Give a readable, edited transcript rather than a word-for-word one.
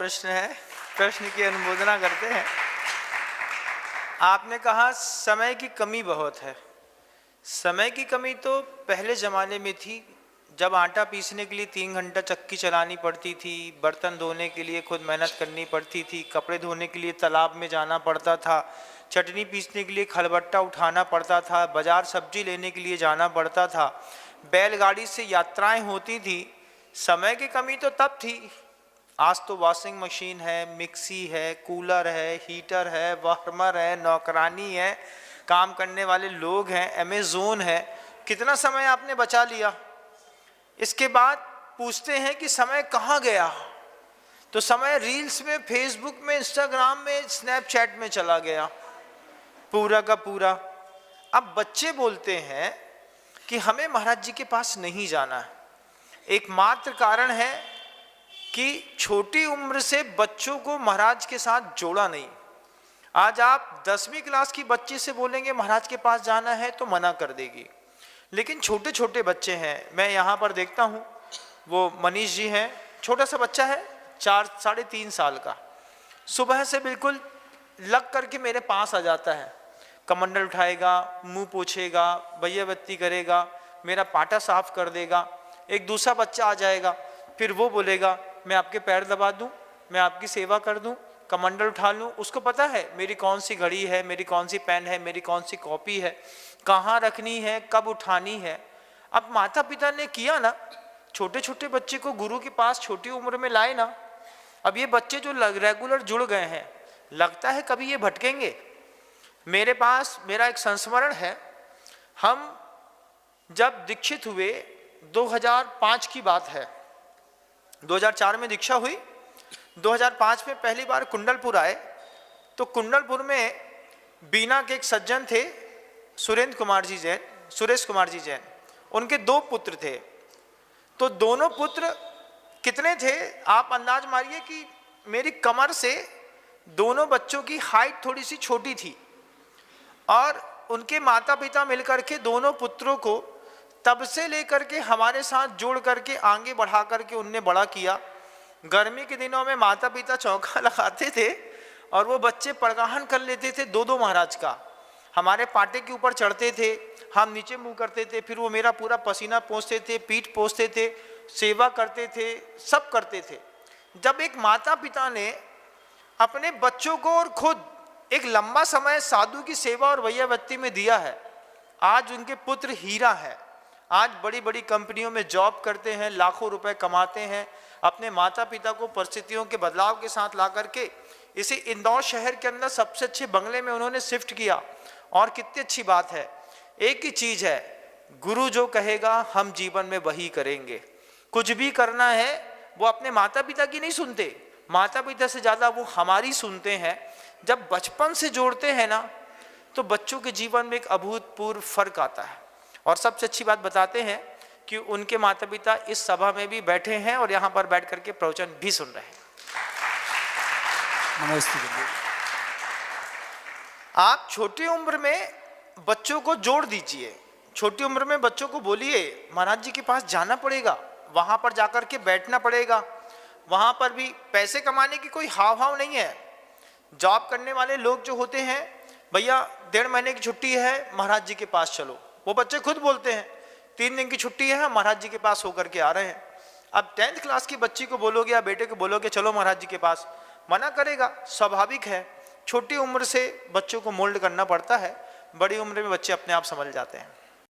प्रश्न है, प्रश्न की अनुमोदना करते हैं। आपने कहा समय की कमी बहुत है। समय की कमी तो पहले ज़माने में थी, जब आटा पीसने के लिए 3 घंटा चक्की चलानी पड़ती थी, बर्तन धोने के लिए खुद मेहनत करनी पड़ती थी, कपड़े धोने के लिए तालाब में जाना पड़ता था, चटनी पीसने के लिए खलबट्टा उठाना पड़ता था, बाजार सब्जी लेने के लिए जाना पड़ता था, बैलगाड़ी से यात्राएं होती थी। समय की कमी तो तब थी। आज तो वॉशिंग मशीन है, मिक्सी है, कूलर है, हीटर है, वार्मर है, नौकरानी है, काम करने वाले लोग हैं, अमेज़ोन है। कितना समय आपने बचा लिया। इसके बाद पूछते हैं कि समय कहाँ गया, तो समय रील्स में, फेसबुक में, इंस्टाग्राम में, स्नैपचैट में चला गया पूरा का पूरा। अब बच्चे बोलते हैं कि हमें महाराज जी के पास नहीं जाना है। एकमात्र कारण है कि छोटी उम्र से बच्चों को महाराज के साथ जोड़ा नहीं। आज आप 10वीं क्लास की बच्ची से बोलेंगे महाराज के पास जाना है तो मना कर देगी। लेकिन छोटे छोटे बच्चे हैं, मैं यहाँ पर देखता हूँ, वो मनीष जी हैं, छोटा सा बच्चा है, 4-3.5 साल का, सुबह से बिल्कुल लग करके मेरे पास आ जाता है। कमंडल उठाएगा, मुंह पोछेगा, भैया बत्ती करेगा, मेरा पाटा साफ कर देगा। एक दूसरा बच्चा आ जाएगा, फिर वो बोलेगा मैं आपके पैर दबा दूं, मैं आपकी सेवा कर दूं, कमंडल उठा लूं। उसको पता है मेरी कौन सी घड़ी है, मेरी कौन सी पेन है, मेरी कौन सी कॉपी है, कहाँ रखनी है, कब उठानी है। अब माता पिता ने किया ना, छोटे छोटे बच्चे को गुरु के पास छोटी उम्र में लाए ना। अब ये बच्चे जो रेगुलर जुड़ गए हैं, लगता है कभी ये भटकेंगे। मेरे पास मेरा एक संस्मरण है, हम जब दीक्षित हुए 2005 की बात है, 2004 में दीक्षा हुई, 2005 में पहली बार कुंडलपुर आए। तो कुंडलपुर में बीना के एक सज्जन थे, सुरेश कुमार जी जैन, उनके 2 पुत्र थे। तो दोनों पुत्र कितने थे आप अंदाज मारिए कि मेरी कमर से दोनों बच्चों की हाइट थोड़ी सी छोटी थी। और उनके माता पिता मिलकर के दोनों पुत्रों को तब से लेकर के हमारे साथ जोड़ करके आगे बढ़ा करके उनने बड़ा किया। गर्मी के दिनों में माता पिता चौका लगाते थे और वो बच्चे परगाहन कर लेते थे 2-2 महाराज का। हमारे पाटे के ऊपर चढ़ते थे, हम नीचे मुंह करते थे, फिर वो मेरा पूरा पसीना पोंछते थे, पीठ पोंछते थे, सेवा करते थे, सब करते थे। जब एक माता पिता ने अपने बच्चों को और खुद एक लंबा समय साधु की सेवा और वैयावृत्ति में दिया है, आज उनके पुत्र हीरा है, आज बड़ी बड़ी कंपनियों में जॉब करते हैं, लाखों रुपए कमाते हैं। अपने माता पिता को परिस्थितियों के बदलाव के साथ ला करके इसी इंदौर शहर के अंदर सबसे अच्छे बंगले में उन्होंने शिफ्ट किया। और कितनी अच्छी बात है, एक ही चीज है, गुरु जो कहेगा हम जीवन में वही करेंगे। कुछ भी करना है वो अपने माता पिता की नहीं सुनते, माता पिता से ज्यादा वो हमारी सुनते हैं। जब बचपन से जोड़ते हैं ना, तो बच्चों के जीवन में एक अभूतपूर्व फर्क आता है। और सबसे अच्छी बात बताते हैं कि उनके माता पिता इस सभा में भी बैठे हैं और यहाँ पर बैठ करके प्रवचन भी सुन रहे हैं। आप छोटी उम्र में बच्चों को जोड़ दीजिए, छोटी उम्र में बच्चों को बोलिए महाराज जी के पास जाना पड़ेगा, वहां पर जाकर के बैठना पड़ेगा। वहां पर भी पैसे कमाने की कोई हाव भाव नहीं है। जॉब करने वाले लोग जो होते हैं, भैया 1.5 महीने की छुट्टी है, महाराज जी के पास चलो, वो बच्चे खुद बोलते हैं 3 दिन की छुट्टी है, महाराज जी के पास होकर के आ रहे हैं। अब 10th क्लास की बच्ची को बोलोगे या बेटे को बोलोगे चलो महाराज जी के पास, मना करेगा, स्वाभाविक है। छोटी उम्र से बच्चों को मोल्ड करना पड़ता है, बड़ी उम्र में बच्चे अपने आप समझ जाते हैं।